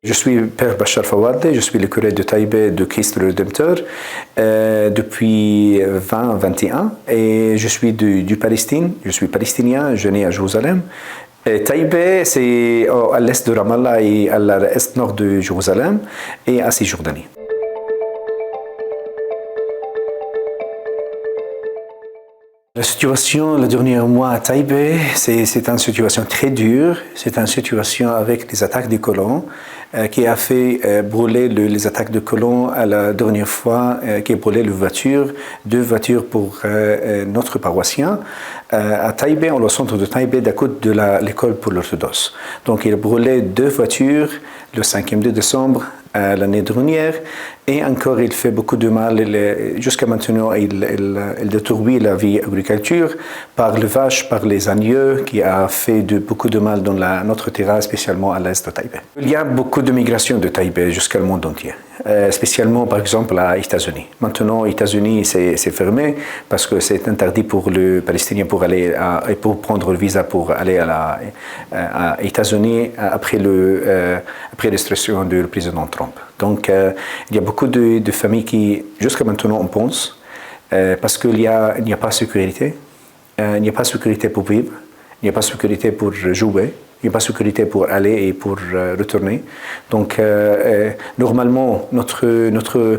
Je suis Père Bachar Fawad, je suis le curé de Taïbé de Christ le Rédempteur depuis 2021 et je suis du Palestine, je suis palestinien, je suis né à Jérusalem. Taïbé, c'est à l'est de Ramallah et à l'est nord de Jérusalem et à Cisjordanie. La situation, le dernier mois à Taïbé, c'est une situation très dure. C'est une situation avec les attaques des colons qui a fait brûler les attaques de colons à la dernière fois, qui a brûlé deux voitures pour notre paroissien. À Taïbé, au centre de Taïbé, d'à côté de l'école pour l'orthodoxe. Donc il a brûlé deux voitures le 5e de décembre l'année dernière et encore il fait beaucoup de mal. Jusqu'à maintenant, il détruit la vie agriculture par les vaches, par les agneaux, qui a fait beaucoup de mal dans notre terrain, spécialement à l'est de Taïbé. Il y a beaucoup de migration de Taïbé jusqu'au monde entier, spécialement par exemple aux États-Unis. Maintenant, aux États-Unis, c'est fermé parce que c'est interdit pour le Palestinien pour aller pour prendre le visa pour aller aux États-Unis après l'extraction du président Trump. Donc, il y a beaucoup de familles qui, jusqu'à maintenant, on pense, parce qu'il n'y a pas de sécurité. Il n'y a pas de sécurité pour vivre, il n'y a pas de sécurité pour jouer, il n'y a pas de sécurité pour aller et pour retourner. Donc, normalement, notre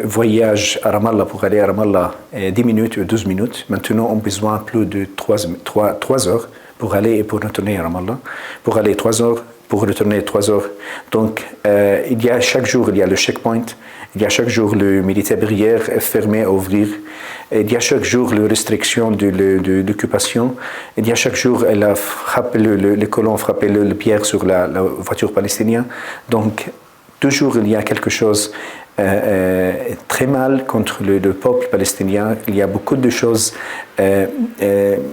voyage à Ramallah pour aller à Ramallah est 10 minutes ou 12 minutes. Maintenant, on a besoin de plus de 3 heures pour aller et pour retourner à Ramallah. Pour aller 3 heures, pour retourner 3 heures. Donc, chaque jour, il y a le checkpoint. Il y a chaque jour le militaire barrière fermé à ouvrir. Il y a chaque jour les restrictions de l'occupation. Il y a chaque jour les colons ont frappé le pierre sur la voiture palestinienne. Donc, toujours il y a quelque chose très mal contre le peuple palestinien. Il y a beaucoup de choses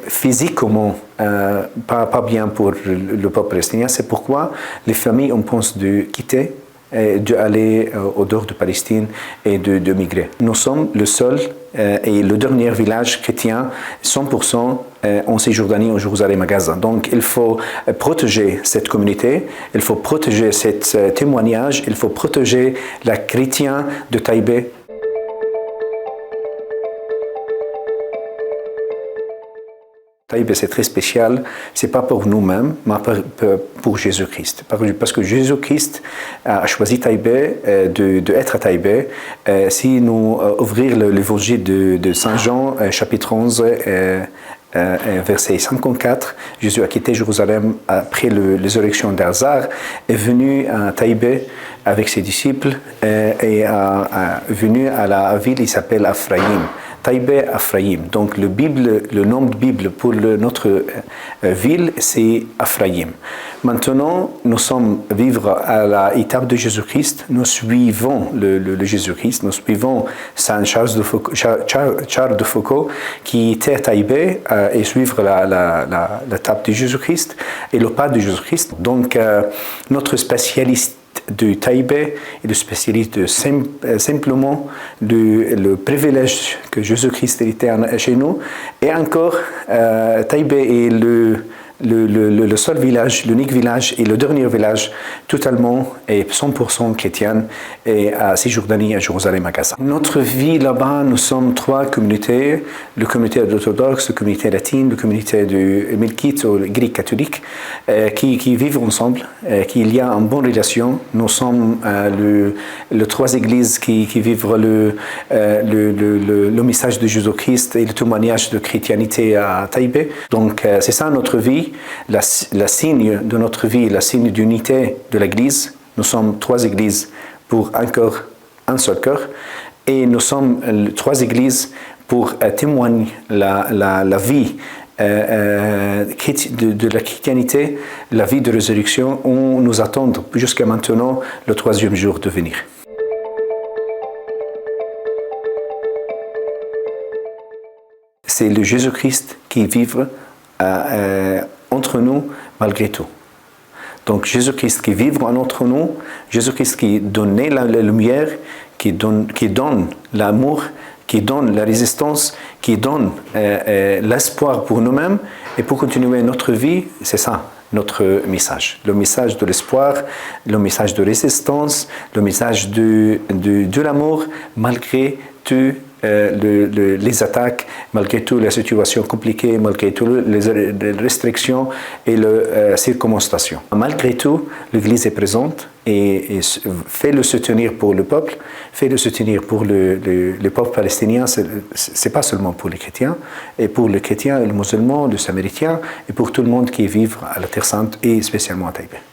physiquement pas bien pour le peuple palestinien. C'est pourquoi les familles, on pense de quitter, d'aller au dehors de Palestine et de migrer. Nous sommes le seul et le dernier village chrétien 100% en Cisjordanie, en Jérusalem, à Gaza. Donc il faut protéger cette communauté, il faut protéger ce témoignage, il faut protéger la chrétienne de Taïbé. Taïbé, c'est très spécial, c'est pas pour nous-mêmes, mais pour Jésus-Christ. Parce que Jésus-Christ a choisi Taïbé, d'être à Taïbé. Si nous ouvrons l'évangile de Saint Jean, chapitre 11, verset 54, Jésus a quitté Jérusalem après la résurrection d'Lazare, est venu à Taïbé avec ses disciples et est venu à la ville qui s'appelle Ephraïm. Taïbé Ephraïm. Donc le nom de Bible pour notre ville, c'est Ephraïm. Maintenant, nous sommes vivre à l'étape de Jésus-Christ. Nous suivons le Jésus-Christ. Nous suivons Saint Charles de Foucault qui était à Taïbé et suivre l'étape de Jésus-Christ et le pas de Jésus-Christ. Donc notre spécialiste de Taïbé et le spécialiste de simplement le privilège que Jésus-Christ était chez nous. Et encore, Taïbé est le seul village, l'unique village et le dernier village totalement et 100% chrétien et à Cisjordanie, à Jérusalem, à Gaza. Notre vie là-bas, nous sommes 3 communautés, la communauté orthodoxe, la communauté latine, la communauté du Melkite ou grec catholique, qui vivent ensemble, qu'il y a une bonne relation. Nous sommes les 3 églises qui vivent le message de Jésus-Christ et le témoignage de chrétienté à Taïbé. Donc c'est ça notre vie. La signe de notre vie, la signe d'unité de l'Église. Nous sommes 3 églises pour encore un seul cœur. Et nous sommes 3 églises pour témoigner la vie de la chrétienté, la vie de résurrection. On nous attend jusqu'à maintenant le 3e jour de venir. C'est le Jésus-Christ qui vit entre nous malgré tout. Donc Jésus-Christ qui vit entre nous, Jésus-Christ qui donne la lumière, qui donne l'amour, qui donne la résistance, qui donne l'espoir pour nous-mêmes et pour continuer notre vie. C'est ça notre message. Le message de l'espoir, le message de résistance, le message de l'amour malgré tout. Les attaques, malgré tout la situation compliquée, malgré tout les restrictions et les circonstances. Malgré tout, l'Église est présente et fait le soutenir pour le peuple, fait le soutenir pour le peuple palestinien. C'est pas seulement pour les chrétiens, et pour les chrétiens, les musulmans, les samaritains, et pour tout le monde qui vit à la Terre Sainte et spécialement à Taipei.